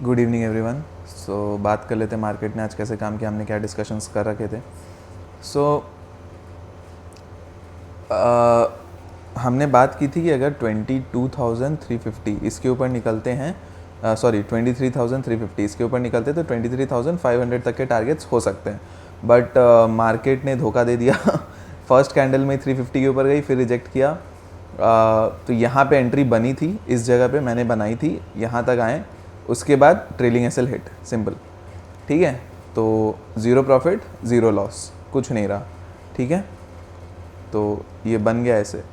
Good evening everyone. सो बात कर लेते हैं मार्केट ने आज कैसे काम किया, हमने क्या डिस्कशंस कर रखे थे। सो हमने बात की थी कि अगर 22,350 इसके ऊपर निकलते हैं, सॉरी 23,350 इसके ऊपर निकलते तो 23,500 तक के टारगेट्स हो सकते हैं। बट मार्केट ने धोखा दे दिया फर्स्ट कैंडल में 350 के ऊपर गई, फिर रिजेक्ट किया। तो यहाँ पे एंट्री बनी थी, इस जगह पे मैंने बनाई थी, यहाँ तक आए, उसके बाद ट्रेलिंग एसएल हिट, सिंपल। ठीक है, तो ज़ीरो प्रॉफिट ज़ीरो लॉस, कुछ नहीं रहा। ठीक है, तो ये बन गया ऐसे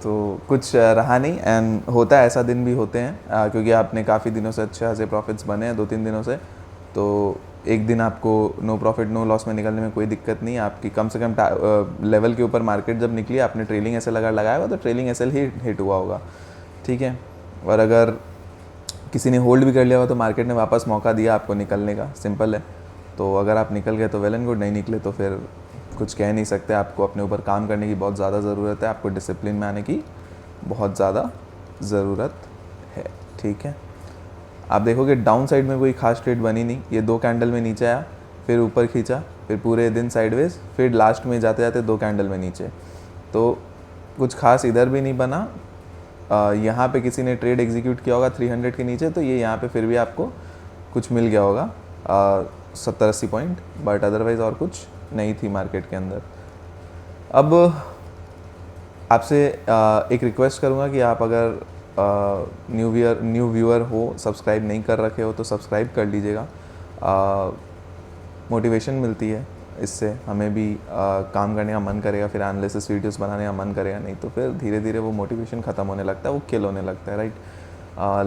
तो कुछ रहा नहीं। एंड होता है, ऐसा दिन भी होते हैं क्योंकि आपने काफ़ी दिनों से अच्छे खासे प्रॉफिट्स बने हैं, 2-3 दिनों से। तो एक दिन आपको नो प्रॉफिट नो लॉस में निकलने में कोई दिक्कत नहीं है। आपकी कम से कम लेवल के ऊपर मार्केट जब निकली, आपने ट्रेलिंग एसएल अगर लगाया होगा तो ट्रेलिंग एसएल ही हिट हुआ होगा। ठीक है, और अगर किसी ने होल्ड भी कर लिया हो तो मार्केट ने वापस मौका दिया आपको निकलने का, सिंपल है। तो अगर आप निकल गए तो वेल एंड गुड, नहीं निकले तो फिर कुछ कह नहीं सकते। आपको अपने ऊपर काम करने की बहुत ज़्यादा ज़रूरत है, आपको डिसिप्लिन में आने की बहुत ज़्यादा ज़रूरत है। ठीक है, आप देखोगे डाउन साइड में कोई खास ट्रेड बनी नहीं। ये 2 कैंडल में नीचे आया, फिर ऊपर खींचा, फिर पूरे दिन साइडवेज, फिर लास्ट में जाते जाते 2 कैंडल में नीचे। तो कुछ खास इधर भी नहीं बना। यहाँ पे किसी ने ट्रेड एग्जीक्यूट किया होगा 300 के नीचे, तो ये यहाँ पे फिर भी आपको कुछ मिल गया होगा 70-80 पॉइंट, बट अदरवाइज़ और कुछ नहीं थी मार्केट के अंदर। अब आपसे एक रिक्वेस्ट करूँगा कि आप अगर न्यू व्यूअर हो, सब्सक्राइब नहीं कर रखे हो तो सब्सक्राइब कर लीजिएगा। मोटिवेशन मिलती है इससे, हमें भी काम करने का मन करेगा, फिर एनालिसिस वीडियोस बनाने का मन करेगा। नहीं तो फिर धीरे धीरे वो मोटिवेशन ख़त्म होने लगता है, वो किल होने लगता है, राइट।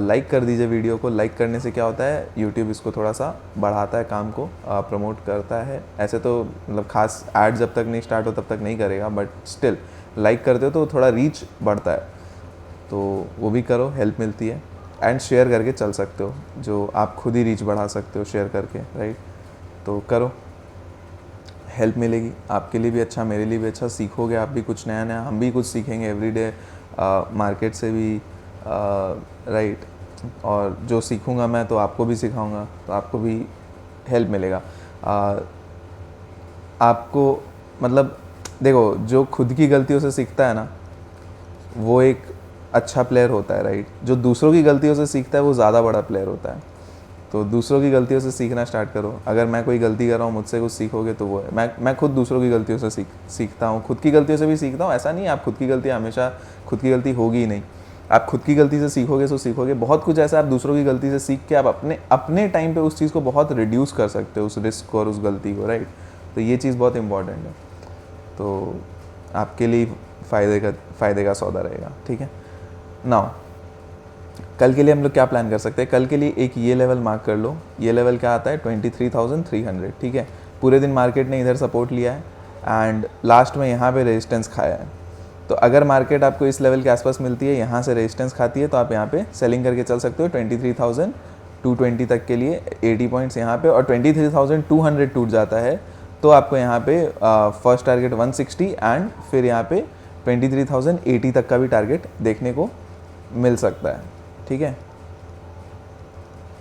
लाइक कर दीजिए वीडियो को। लाइक करने से क्या होता है, यूट्यूब इसको थोड़ा सा बढ़ाता है, काम को प्रमोट करता है। ऐसे तो मतलब खास ऐड जब तक नहीं स्टार्ट हो तब तक नहीं करेगा, बट स्टिल लाइक करते हो तो थोड़ा रीच बढ़ता है, तो वो भी करो, हेल्प मिलती है। एंड शेयर करके चल सकते हो, जो आप खुद ही रीच बढ़ा सकते हो शेयर करके, राइट। तो करो, हेल्प मिलेगी, आपके लिए भी अच्छा, मेरे लिए भी अच्छा। सीखोगे आप भी कुछ नया नया, हम भी कुछ सीखेंगे एवरीडे मार्केट से भी, राइट। और जो सीखूंगा मैं तो आपको भी सिखाऊंगा, तो आपको भी हेल्प मिलेगा। आपको मतलब देखो, जो खुद की गलतियों से सीखता है ना, वो एक अच्छा प्लेयर होता है, राइट। जो दूसरों की गलतियों से सीखता है वो ज़्यादा बड़ा प्लेयर होता है। तो दूसरों की गलतियों से सीखना स्टार्ट करो। अगर मैं कोई गलती कर रहा हूँ, मुझसे कुछ सीखोगे तो वो है। मैं खुद दूसरों की गलतियों से सीखता हूँ, खुद की गलतियों से भी सीखता हूँ। ऐसा नहीं है आप खुद की गलती हमेशा खुद की गलती होगी ही नहीं। आप खुद की गलती से सीखोगे तो सीखोगे बहुत कुछ ऐसा। आप दूसरों की गलती से सीख के आप अपने टाइम पे उस चीज़ को बहुत रिड्यूस कर सकते हो, उस रिस्क को और उस गलती को, राइट। तो ये चीज़ बहुत इंपॉर्टेंट है, तो आपके लिए फ़ायदे का सौदा रहेगा। ठीक है, नाउ कल के लिए हम लोग क्या प्लान कर सकते हैं। कल के लिए एक ये लेवल मार्क कर लो। ये लेवल क्या आता है, 23,300। ठीक है, पूरे दिन मार्केट ने इधर सपोर्ट लिया है एंड लास्ट में यहाँ पे रेजिस्टेंस खाया है। तो अगर मार्केट आपको इस लेवल के आसपास मिलती है, यहाँ से रेजिस्टेंस खाती है, तो आप यहाँ पे सेलिंग करके चल सकते हो 23,220 तक के लिए, 80 पॉइंट्स यहाँ पे। और 23,200 टूट जाता है तो आपको यहाँ पे फर्स्ट टारगेट 160 एंड फिर यहाँ पे 23,080 तक का भी टारगेट देखने को मिल सकता है। ठीक है,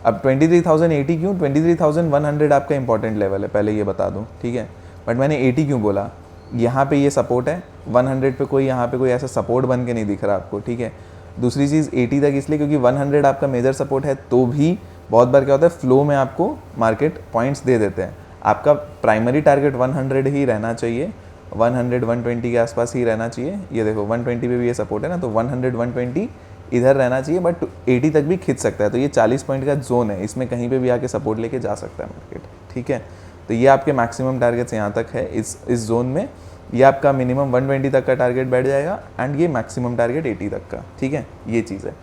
अब 23,080 क्यों, 23,100 आपका इंपॉर्टेंट लेवल है, पहले ये बता दूं। ठीक है, बट मैंने 80 क्यों बोला, यहाँ पे ये सपोर्ट है 100 पे, कोई यहाँ पे कोई ऐसा सपोर्ट बन के नहीं दिख रहा आपको। ठीक है, दूसरी चीज़ 80 तक इसलिए क्योंकि 100 आपका मेजर सपोर्ट है, तो भी बहुत बार क्या होता है, फ्लो में आपको मार्केट पॉइंट्स दे देते हैं। आपका प्राइमरी टारगेट 100 ही रहना चाहिए, 100-120 के आसपास ही रहना चाहिए। ये देखो 120 पे भी ये सपोर्ट है ना, तो 100-120 इधर रहना चाहिए, बट 80 तक भी खिंच सकता है। तो ये 40 पॉइंट का जोन है, इसमें कहीं पे भी आके सपोर्ट लेके जा सकता है मार्केट। ठीक है, तो ये आपके मैक्सिमम टारगेट्स यहाँ तक है, इस जोन में। ये आपका मिनिमम 120 तक का टारगेट बैठ जाएगा एंड ये मैक्सिमम टारगेट 80 तक का। ठीक है, ये चीज़ है,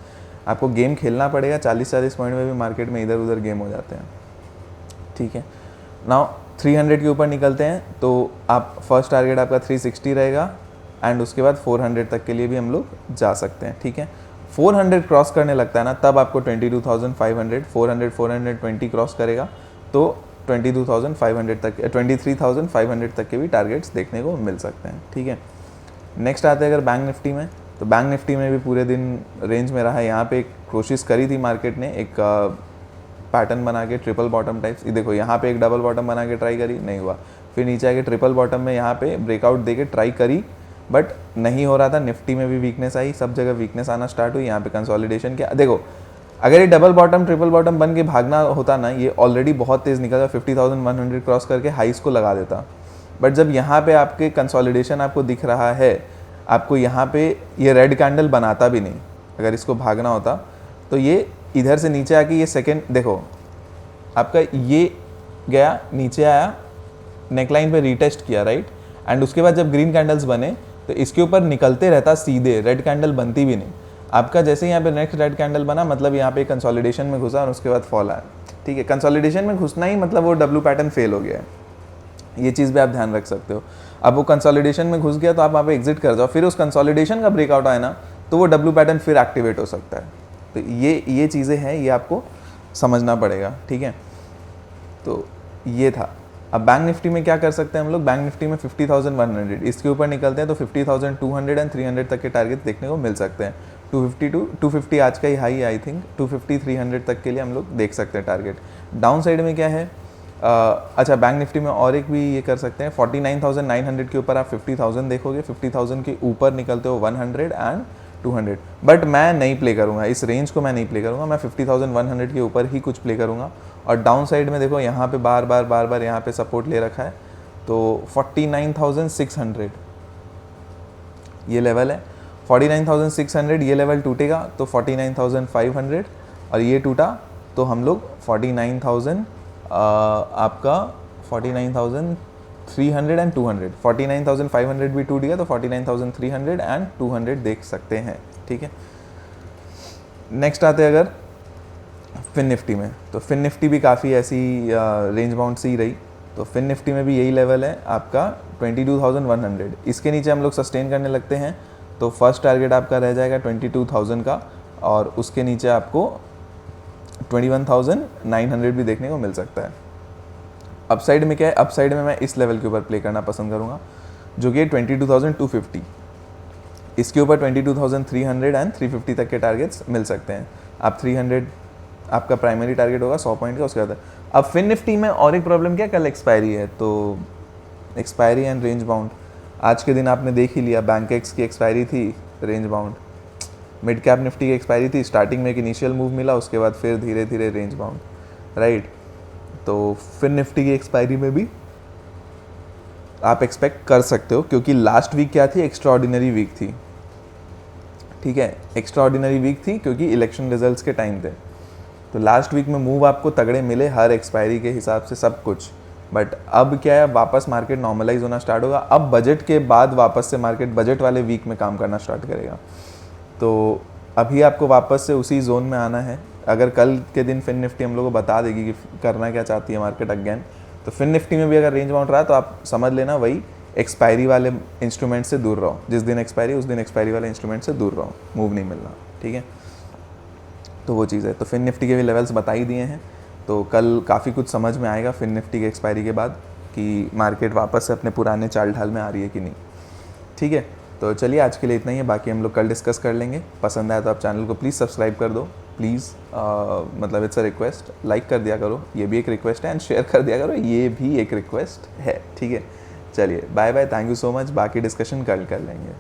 आपको गेम खेलना पड़ेगा। 40-40 पॉइंट में भी मार्केट में इधर उधर गेम हो जाते हैं। ठीक है, नाउ 300 के ऊपर निकलते हैं तो आप फर्स्ट टारगेट आपका 360 रहेगा एंड उसके बाद 400 तक के लिए भी हम लोग जा सकते हैं। ठीक है, 400 क्रॉस करने लगता है ना, तब आपको 22,500, 420 क्रॉस करेगा तो 22,500 तक, 23,500 तक के भी टारगेट्स देखने को मिल सकते हैं। ठीक है, नेक्स्ट आते हैं अगर बैंक निफ्टी में, तो बैंक निफ्टी में भी पूरे दिन रेंज में रहा। यहाँ पे एक कोशिश करी थी मार्केट ने एक पैटर्न बना के ट्रिपल बॉटम टाइप्स, ये देखो यहाँ पे एक डबल बॉटम बना के ट्राई करी, नहीं हुआ। फिर नीचे आके ट्रिपल बॉटम में यहाँ पे ब्रेकआउट दे के ट्राई करी, बट नहीं हो रहा था। निफ्टी में भी वीकनेस आई, सब जगह वीकनेस आना स्टार्ट हुई। यहाँ पे कंसोलिडेशन किया। देखो अगर ये डबल बॉटम ट्रिपल बॉटम बन के भागना होता ना, ये ऑलरेडी बहुत तेज़ निकल 50,100 क्रॉस करके हाइस को लगा देता। बट जब यहाँ पे आपके कंसोलिडेशन आपको दिख रहा है, आपको यहाँ पे ये रेड कैंडल बनाता भी नहीं। अगर इसको भागना होता तो ये इधर से नीचे आके ये सेकेंड, देखो आपका ये गया नीचे आया, नेकलाइन पे रीटेस्ट किया, राइट। एंड उसके बाद जब ग्रीन कैंडल्स बने तो इसके ऊपर निकलते रहता सीधे, रेड कैंडल बनती भी नहीं। आपका जैसे यहाँ पे नेक्स्ट रेड कैंडल बना, मतलब यहाँ पे कंसोलिडेशन में घुसा और उसके बाद फॉल आया, ठीक है। कंसोलिडेशन में घुसना ही मतलब वो डब्ल्यू पैटर्न फेल हो गया है, ये चीज़ भी आप ध्यान रख सकते हो। अब वो कंसोलिडेशन में घुस गया तो आप वहाँ पे एग्जिट कर जाओ, फिर उस कंसोलिडेशन का ब्रेकआउट आए ना तो वो डब्ल्यू पैटर्न फिर एक्टिवेट हो सकता है। तो ये चीज़ें हैं, ये आपको समझना पड़ेगा, ठीक है। तो ये था। अब बैंक निफ्टी में क्या कर सकते हैं हम लोग, बैंक निफ्टी में 50,100 इसके ऊपर निकलते हैं तो 50,200 एंड 300 तक के टारगेट देखने को मिल सकते हैं। 250 आज का ही हाई, आई थिंक 250 300 तक के लिए हम लोग देख सकते हैं टारगेट। डाउन साइड में क्या है, अच्छा बैंक निफ्टी में और एक भी ये कर सकते हैं, 49,900 के ऊपर आप 50,000 देखोगे, 50,000 के ऊपर निकलते हो 100 एंड 200। बट मैं नहीं प्ले करूँगा, इस रेंज को मैं नहीं प्ले करूँगा, मैं 50,100 के ऊपर ही कुछ प्ले करूँगा। और डाउन साइड में देखो यहाँ पे बार बार यहाँ पे सपोर्ट ले रखा है, तो 49,600 ये लेवल है। 49,600 ये लेवल टूटेगा तो 49,500, और ये टूटा तो हम लोग 49,000 आपका 49,300 एंड 200, 49,500 भी टूट गया तो 49,300 एंड 200 देख सकते हैं, ठीक है। नेक्स्ट आते हैं अगर फिन निफ्टी में, तो फिन निफ्टी भी काफ़ी ऐसी रेंज बाउंड सी रही। तो फिन निफ्टी में भी यही लेवल है आपका 22,100, इसके नीचे हम लोग सस्टेन करने लगते हैं तो फर्स्ट टारगेट आपका रह जाएगा 22,000 का, और उसके नीचे आपको 21,900 भी देखने को मिल सकता है। अपसाइड में क्या है, अपसाइड में मैं इस लेवल के ऊपर प्ले करना पसंद करूँगा जो कि 22,250, इसके ऊपर 22,300 एंड 350 तक के टारगेट्स मिल सकते हैं। आप 300 आपका प्राइमरी टारगेट होगा 100 पॉइंट का, उसके बाद। अब फिन निफ्टी में और एक प्रॉब्लम क्या, कल एक्सपायरी है, तो एक्सपायरी एंड रेंज बाउंड आज के दिन आपने देख ही लिया। बैंक एक्स की एक्सपायरी थी, range bound. Mid cap Nifty की एक्सपायरी थी, स्टार्टिंग में एक इनिशियल मूव मिला, उसके बाद फिर धीरे धीरे रेंज बाउंड, राइट। तो फिन निफ्टी की एक्सपायरी में भी आप एक्सपेक्ट कर सकते हो, क्योंकि लास्ट वीक क्या थी, एक्स्ट्रा ऑर्डिनरी वीक थी, ठीक है। एक्स्ट्रा ऑर्डिनरी वीक थी क्योंकि इलेक्शन रिजल्ट्स के टाइम थे, तो लास्ट वीक में मूव आपको तगड़े मिले हर एक्सपायरी के हिसाब से सब कुछ। बट अब क्या है, वापस मार्केट नॉर्मलाइज होना स्टार्ट होगा। अब बजट के बाद वापस से मार्केट बजट वाले वीक में काम करना स्टार्ट करेगा, तो अभी आपको वापस से उसी जोन में आना है। अगर कल के दिन फिन निफ्टी हम लोग को बता देगी कि करना क्या चाहती है मार्केट अगेन, तो फिन निफ्टी में भी अगर रेंज बाउंड रहा तो आप समझ लेना वही एक्सपायरी वाले इंस्ट्रूमेंट से दूर रहो। जिस दिन एक्सपायरी उस दिन एक्सपायरी वाले इंस्ट्रूमेंट से दूर रहो, मूव नहीं मिलना, ठीक है। तो वो चीज़ है। तो फिन निफ्टी के भी लेवल्स बता ही दिए हैं, तो कल काफ़ी कुछ समझ में आएगा फिन निफ्टी के एक्सपायरी के बाद कि मार्केट वापस से अपने पुराने चाल ढाल में आ रही है कि नहीं, ठीक है। तो चलिए आज के लिए इतना ही है, बाकी हम लोग कल डिस्कस कर लेंगे। पसंद आया तो आप चैनल को प्लीज़ सब्सक्राइब कर दो, प्लीज़, मतलब इट्स अ रिक्वेस्ट, लाइक कर दिया करो, ये भी एक रिक्वेस्ट है, एंड शेयर कर दिया करो, ये भी एक रिक्वेस्ट है, ठीक है। चलिए bye bye, thank you so much, बाकी डिस्कशन कल कर लेंगे।